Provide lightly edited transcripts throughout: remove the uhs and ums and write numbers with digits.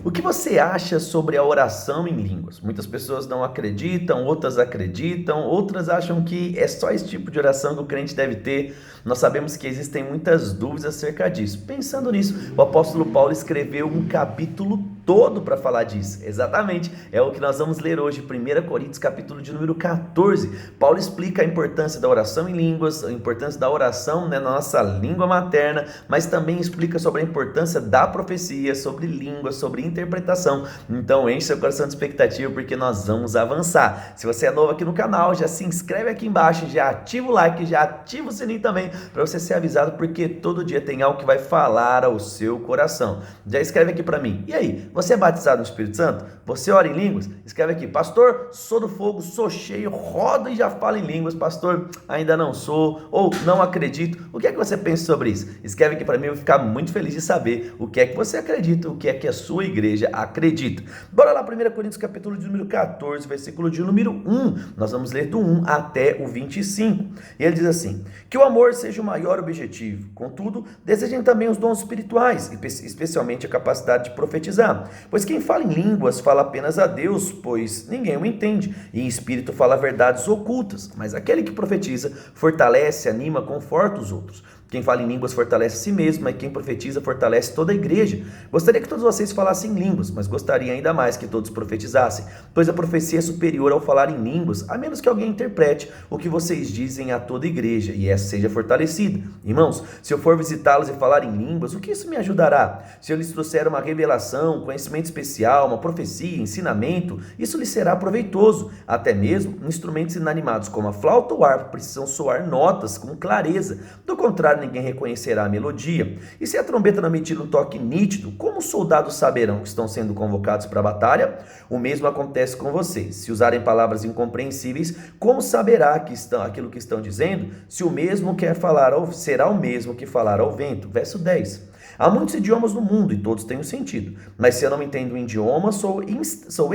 O que você acha sobre a oração em línguas? Muitas pessoas não acreditam, outras acreditam, outras acham que é só esse tipo de oração que o crente deve ter. Nós sabemos que existem muitas dúvidas acerca disso. Pensando nisso, o apóstolo Paulo escreveu um capítulo todo para falar disso. Exatamente, é o que nós vamos ler hoje, 1 Coríntios, capítulo de número 14. Paulo explica a importância da oração em línguas, a importância da oração, na nossa língua materna, mas também explica sobre a importância da profecia, sobre línguas, sobre interpretação. Então enche seu coração de expectativa, porque nós vamos avançar. Se você é novo aqui no canal, já se inscreve aqui embaixo, já ativa o like, já ativa o sininho também, para você ser avisado, porque todo dia tem algo que vai falar ao seu coração. Já escreve aqui para mim. E aí, você é batizado no Espírito Santo? Você ora em línguas? Escreve aqui: pastor, sou do fogo, sou cheio, rodo e já falo em línguas. Pastor, ainda não sou, ou não acredito. O que é que você pensa sobre isso? Escreve aqui para mim, eu vou ficar muito feliz de saber o que é que você acredita, o que é que a sua igreja acredita. Bora lá, 1 Coríntios capítulo de número 14, versículo de número 1. Nós vamos ler do 1 até o 25. E ele diz assim: que o amor seja o maior objetivo. Contudo, desejem também os dons espirituais, especialmente a capacidade de profetizar. Pois quem fala em línguas fala apenas a Deus, pois ninguém o entende, e em espírito fala verdades ocultas. Mas aquele que profetiza fortalece, anima, conforta os outros. Quem fala em línguas fortalece a si mesmo, mas quem profetiza fortalece toda a igreja. Gostaria que todos vocês falassem em línguas, mas gostaria ainda mais que todos profetizassem, pois a profecia é superior ao falar em línguas, a menos que alguém interprete o que vocês dizem a toda a igreja, e essa seja fortalecida. Irmãos, se eu for visitá-los e falar em línguas, o que isso me ajudará? Se eu lhes trouxer uma revelação, conhecimento especial, uma profecia, ensinamento, isso lhes será proveitoso. Até mesmo instrumentos inanimados como a flauta ou harpa precisam soar notas com clareza. Do contrário, ninguém reconhecerá a melodia. E se a trombeta não emitir um toque nítido, como os soldados saberão que estão sendo convocados para a batalha? O mesmo acontece com vocês. Se usarem palavras incompreensíveis, como saberá aquilo que estão dizendo? Se o mesmo quer falar, será o mesmo que falar ao vento. Verso 10. Há muitos idiomas no mundo e todos têm um sentido, mas se eu não entendo um idioma, sou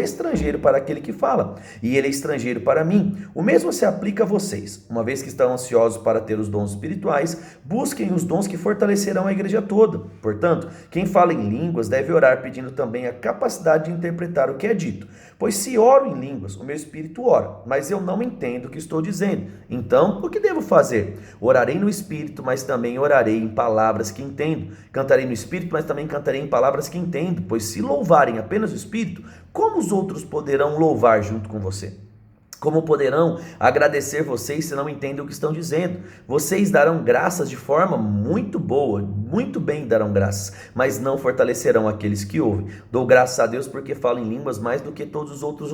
estrangeiro para aquele que fala, e ele é estrangeiro para mim. O mesmo se aplica a vocês. Uma vez que estão ansiosos para ter os dons espirituais, busquem os dons que fortalecerão a igreja toda. Portanto, quem fala em línguas deve orar pedindo também a capacidade de interpretar o que é dito. Pois se oro em línguas, o meu espírito ora, mas eu não entendo o que estou dizendo. Então, o que devo fazer? Orarei no espírito, mas também orarei em palavras que entendo. Cantarei no espírito, mas também cantarei em palavras que entendo. Pois se louvarem apenas o espírito, como os outros poderão louvar junto com você? Como poderão agradecer vocês se não entendem o que estão dizendo? Vocês darão graças de forma muito boa, muito bem darão graças, mas não fortalecerão aqueles que ouvem. Dou graças a Deus porque falo em línguas mais do que todos os outros.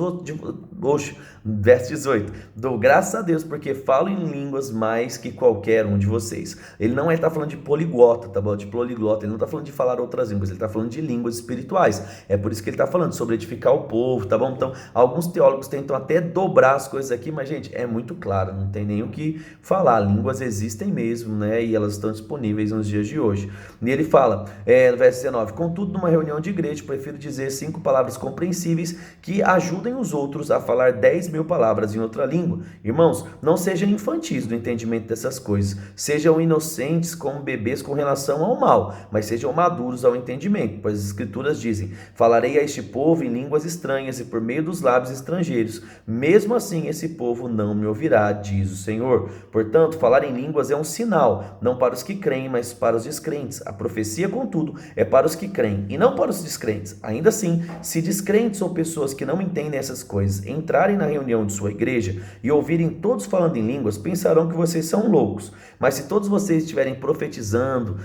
Verso 18. Dou graças a Deus porque falo em línguas mais que qualquer um de vocês. Ele não está falando de poliglota, tá bom? De poliglota, ele não está falando de falar outras línguas, ele está falando de línguas espirituais. É por isso que ele está falando sobre edificar o povo, tá bom? Então, alguns teólogos tentam até dobrar as coisas aqui, mas gente, é muito claro, não tem nem o que falar. Línguas existem mesmo, né? E elas estão disponíveis nos dias de hoje. E ele fala, no verso 19: contudo, numa reunião de igreja, prefiro dizer 5 palavras compreensíveis que ajudem os outros a falar 10.000 palavras em outra língua. Irmãos, não sejam infantis no entendimento dessas coisas, sejam inocentes como bebês com relação ao mal, mas sejam maduros ao entendimento, pois as escrituras dizem: falarei a este povo em línguas estranhas e por meio dos lábios estrangeiros, mesmo assim esse povo não me ouvirá, diz o Senhor. Portanto, falar em línguas é um sinal, não para os que creem, mas para os descrentes. A profecia, contudo, é para os que creem e não para os descrentes. Ainda assim, se descrentes ou pessoas que não entendem essas coisas entrarem na reunião de sua igreja e ouvirem todos falando em línguas, pensarão que vocês são loucos. Mas se todos vocês estiverem profetizando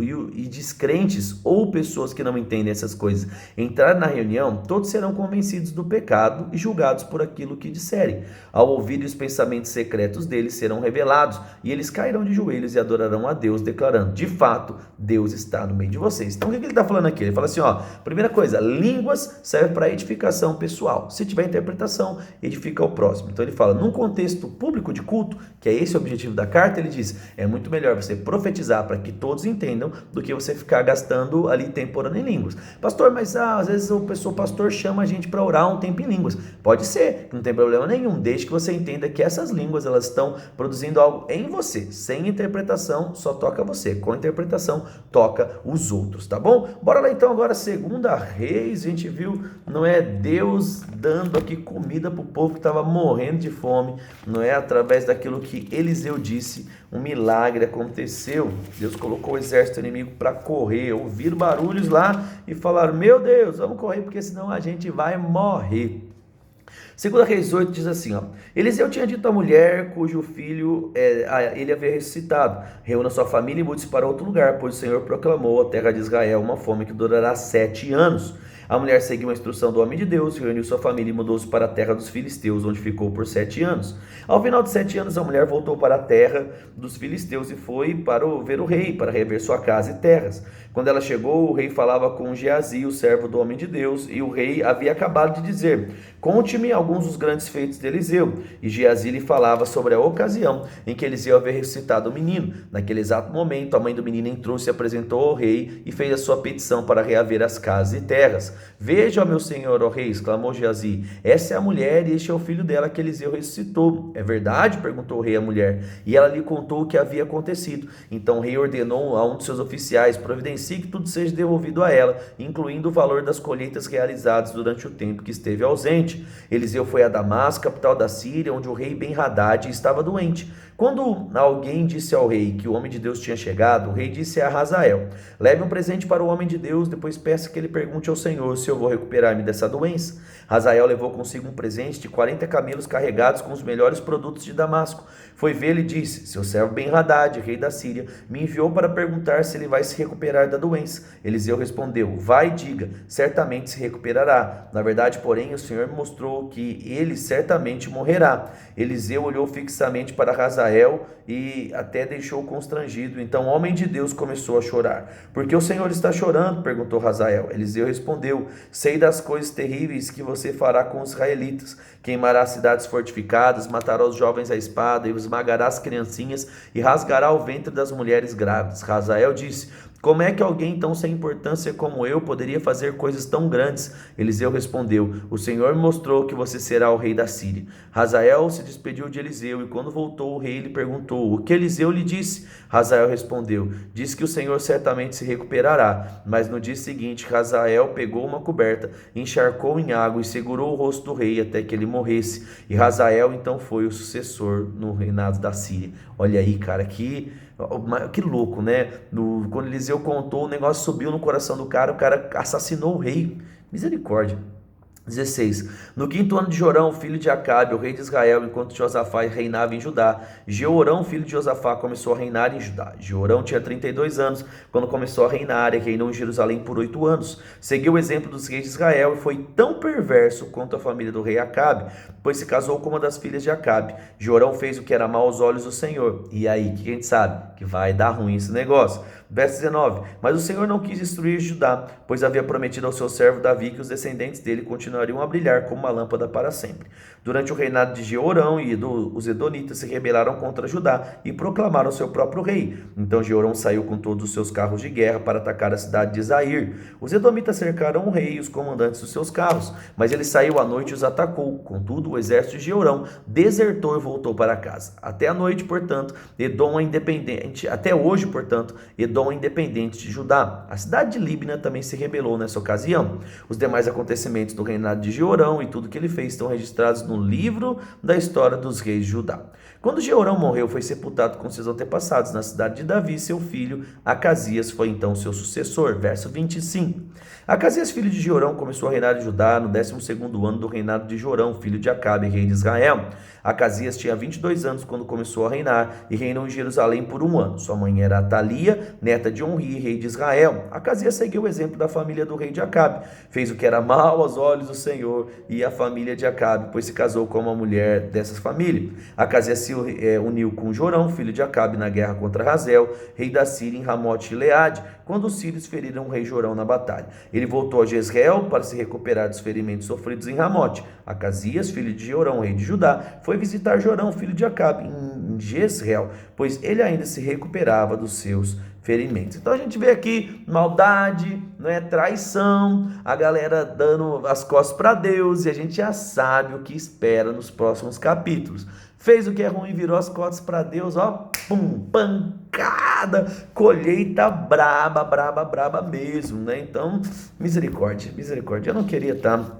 e descrentes ou pessoas que não entendem essas coisas entrarem na reunião, todos serão convencidos do pecado e julgados por aquilo que disserem. Ao ouvirem os pensamentos secretos deles serão revelados, e eles cairão de joelhos e adorarão a Deus, declarando: de fato, Deus está no meio de vocês. Então, o que ele está falando aqui? Ele fala assim, primeira coisa, línguas servem para edificação pessoal. Se tiver interpretação, edifica o próximo. Então, ele fala, num contexto público de culto, que é esse o objetivo da carta, ele diz, é muito melhor você profetizar para que todos entendam, do que você ficar gastando ali tempo orando em línguas. Pastor, mas às vezes o pastor chama a gente para orar um tempo em línguas. Pode ser, não tem problema nenhum, desde que você entenda que essas línguas, elas estão produzindo algo em você, sem interpretação só toca você, com interpretação toca os outros, tá bom? Bora lá então agora, 2 Reis, a gente viu, não é, Deus dando aqui comida para o povo que estava morrendo de fome, não é, através daquilo que Eliseu disse, um milagre aconteceu. Deus colocou o exército inimigo para correr, ouviram barulhos lá e falaram: meu Deus, vamos correr porque senão a gente vai morrer. 2 Reis 8 diz assim, ó: Eliseu tinha dito à mulher cujo filho ele havia ressuscitado: reúna sua família e mude-se para outro lugar, pois o Senhor proclamou à terra de Israel uma fome que durará 7 anos. A mulher seguiu a instrução do homem de Deus, reuniu sua família e mudou-se para a terra dos filisteus, onde ficou por 7 anos. Ao final de 7 anos, a mulher voltou para a terra dos filisteus e foi para ver o rei, para rever sua casa e terras. Quando ela chegou, o rei falava com Geazi, o servo do homem de Deus, e o rei havia acabado de dizer: conte-me alguns dos grandes feitos de Eliseu. E Geazi lhe falava sobre a ocasião em que Eliseu havia ressuscitado o menino. Naquele exato momento, a mãe do menino entrou, se apresentou ao rei e fez a sua petição para reaver as casas e terras. Veja, meu senhor, ó rei, exclamou Geazi, essa é a mulher e este é o filho dela que Eliseu ressuscitou. É verdade? Perguntou o rei à mulher. E ela lhe contou o que havia acontecido. Então o rei ordenou a um de seus oficiais: providencie que tudo seja devolvido a ela, incluindo o valor das colheitas realizadas durante o tempo que esteve ausente. Eliseu foi a Damasco, capital da Síria, onde o rei Ben-Hadad estava doente. Quando alguém disse ao rei que o homem de Deus tinha chegado, o rei disse a Hazael: leve um presente para o homem de Deus, depois peça que ele pergunte ao Senhor se eu vou recuperar-me dessa doença. Hazael levou consigo um presente de 40 camelos carregados com os melhores produtos de Damasco. Foi vê-lo e disse: seu servo Ben-Hadad, rei da Síria, me enviou para perguntar se ele vai se recuperar da doença. Eliseu respondeu: vai e diga, certamente se recuperará. Na verdade, porém, o Senhor me mostrou que ele certamente morrerá. Eliseu olhou fixamente para Hazael e até deixou constrangido. Então o homem de Deus começou a chorar. Por que o Senhor está chorando? Perguntou Hazael. Eliseu respondeu: sei das coisas terríveis que você fará com os israelitas. Queimará cidades fortificadas, matará os jovens à espada, e esmagará as criancinhas, e rasgará o ventre das mulheres grávidas. Hazael disse: como é que alguém tão sem importância como eu poderia fazer coisas tão grandes? Eliseu respondeu: o Senhor me mostrou que você será o rei da Síria. Hazael se despediu de Eliseu, e quando voltou, o rei lhe perguntou: o que Eliseu lhe disse? Hazael respondeu: disse que o Senhor certamente se recuperará. Mas no dia seguinte, Hazael pegou uma coberta, encharcou em água e segurou o rosto do rei até que ele morresse. E Hazael então foi o sucessor no reinado da Síria. Olha aí, cara, que louco, né? Quando Eliseu contou, o negócio subiu no coração do cara, o cara assassinou o rei. Misericórdia. 16. No 5º ano de Jorão, filho de Acabe, o rei de Israel, enquanto Josafá reinava em Judá, Jeorão, filho de Josafá, começou a reinar em Judá. Jeorão tinha 32 anos quando começou a reinar e reinou em Jerusalém por 8 anos. Seguiu o exemplo dos reis de Israel e foi tão perverso quanto a família do rei Acabe, pois se casou com uma das filhas de Acabe. Jeorão fez o que era mau aos olhos do Senhor. E aí, o que a gente sabe? Que vai dar ruim esse negócio. Verso 19. Mas o Senhor não quis destruir Judá, pois havia prometido ao seu servo Davi que os descendentes dele continuariam a brilhar como uma lâmpada para sempre. Durante o reinado de Jeorão os edonitas se rebelaram contra Judá e proclamaram seu próprio rei. Então Jeorão saiu com todos os seus carros de guerra para atacar a cidade de Zair. Os edomitas cercaram o rei e os comandantes dos seus carros, mas ele saiu à noite e os atacou. Contudo, o exército de Jeorão desertou e voltou para casa. Até a noite, portanto, Edom é independente. Até hoje, portanto, Edom é independente de Judá. A cidade de Líbna também se rebelou nessa ocasião. Os demais acontecimentos do reinado de Jeorão e tudo que ele fez estão registrados no livro da história dos reis de Judá. Quando Jeorão morreu, foi sepultado com seus antepassados na cidade de Davi. Seu filho Acasias foi então seu sucessor. Verso 25. Acasias, filho de Jeorão, começou a reinar em Judá no 12º ano do reinado de Jorão, filho de Acabe, rei de Israel. Acasias tinha 22 anos quando começou a reinar e reinou em Jerusalém por 1 ano. Sua mãe era Atalia, neta de Omri, rei de Israel. Acasias seguiu o exemplo da família do rei de Acabe. Fez o que era mal aos olhos do Senhor e a família de Acabe, pois se casou com uma mulher dessas famílias. Acasias se uniu com Jorão, filho de Acabe, na guerra contra Hazael, rei da Síria, em Ramote e Leade, quando os sírios feriram o rei Jorão na batalha. Ele voltou a Jezreel para se recuperar dos ferimentos sofridos em Ramote. Acasias, filho de Jorão, rei de Judá, foi visitar Jorão, filho de Acabe, em Jezreel, pois ele ainda se recuperava dos seus ferimentos. Então a gente vê aqui maldade, traição, a galera dando as costas para Deus, e a gente já sabe o que espera nos próximos capítulos. Fez o que é ruim, virou as costas para Deus, ó, pum, pancada, colheita braba, braba, braba mesmo, né? Então, misericórdia, misericórdia. Eu não queria estar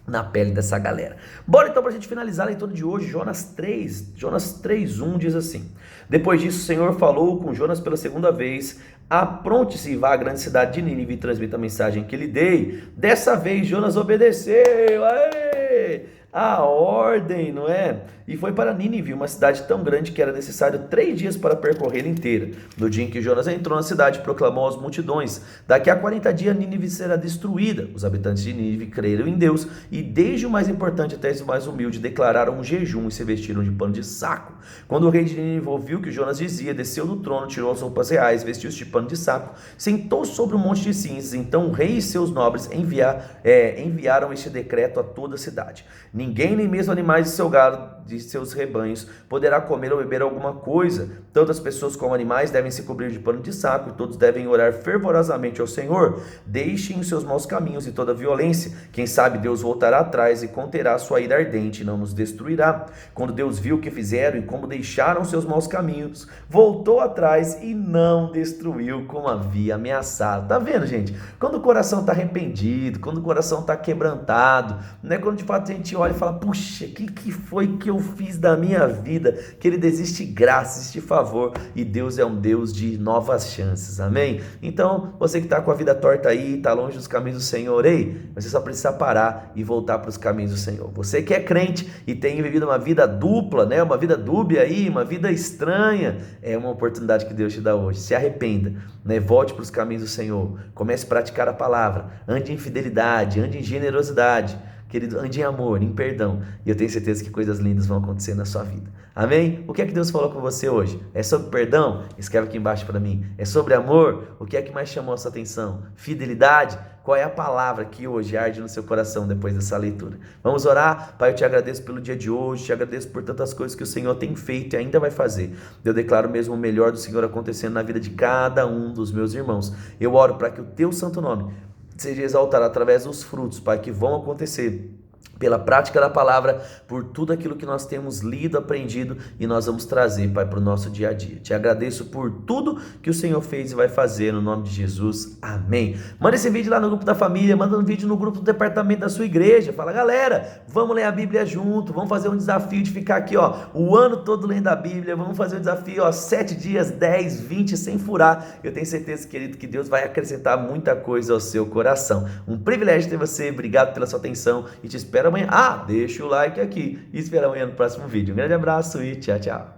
na pele dessa galera. Bora então para a gente finalizar a leitura de hoje, Jonas 3:1 diz assim: Depois disso o Senhor falou com Jonas pela segunda vez: apronte-se e vá à grande cidade de Nínive e transmita a mensagem que lhe dei. Dessa vez Jonas obedeceu, aê! A ordem, não é? E foi para Nínive, uma cidade tão grande que era necessário 3 dias para percorrê-la inteira. No dia em que Jonas entrou na cidade, proclamou às multidões: daqui a 40 dias Nínive será destruída. Os habitantes de Nínive creram em Deus e, desde o mais importante até o mais humilde, declararam um jejum e se vestiram de pano de saco. Quando o rei de Nínive ouviu o que Jonas dizia, desceu do trono, tirou as roupas reais, vestiu-se de pano de saco, sentou sobre um monte de cinzas. Então o rei e seus nobres enviaram este decreto a toda a cidade: ninguém, nem mesmo animais de seu gado, de seus rebanhos, poderá comer ou beber alguma coisa. Tanto as pessoas como animais devem se cobrir de pano de saco, e todos devem orar fervorosamente ao Senhor. Deixem os seus maus caminhos e toda violência. Quem sabe Deus voltará atrás e conterá sua ira ardente e não nos destruirá. Quando Deus viu o que fizeram e como deixaram seus maus caminhos, voltou atrás e não destruiu como havia ameaçado. Tá vendo, gente? Quando o coração está arrependido, quando o coração está quebrantado, né? Quando de fato a gente olha e fala: puxa, que foi que eu fiz da minha vida? Que Ele existe graça, existe favor, e Deus é um Deus de novas chances, amém? Então, você que está com a vida torta aí, está longe dos caminhos do Senhor, ei, você só precisa parar e voltar para os caminhos do Senhor. Você que é crente e tem vivido uma vida dupla, né? Uma vida dúbia aí, uma vida estranha, é uma oportunidade que Deus te dá hoje. Se arrependa, né? Volte para os caminhos do Senhor, comece a praticar a palavra, ande em fidelidade, ande em generosidade, querido, ande em amor, em perdão, e eu tenho certeza que coisas lindas vão acontecer na sua vida. Amém? O que é que Deus falou com você hoje? É sobre perdão? Escreve aqui embaixo para mim. É sobre amor? O que é que mais chamou a sua atenção? Fidelidade? Qual é a palavra que hoje arde no seu coração depois dessa leitura? Vamos orar? Pai, eu te agradeço pelo dia de hoje, te agradeço por tantas coisas que o Senhor tem feito e ainda vai fazer. Eu declaro mesmo o melhor do Senhor acontecendo na vida de cada um dos meus irmãos. Eu oro para que o teu santo nome seja exaltado através dos frutos, Pai, que vão acontecer pela prática da palavra, por tudo aquilo que nós temos lido, aprendido, e nós vamos trazer, Pai, para o nosso dia a dia. Te agradeço por tudo que o Senhor fez e vai fazer, no nome de Jesus, amém. Manda esse vídeo lá no grupo da família, manda um vídeo no grupo do departamento da sua igreja, fala: galera, vamos ler a Bíblia junto, vamos fazer um desafio de ficar aqui, ó, o ano todo lendo a Bíblia, vamos fazer um desafio, ó, 7 dias, 10, 20, sem furar. Eu tenho certeza, querido, que Deus vai acrescentar muita coisa ao seu coração. Um privilégio ter você, obrigado pela sua atenção e te espero amanhã. Deixa o like aqui e espero amanhã no próximo vídeo. Um grande abraço e tchau, tchau.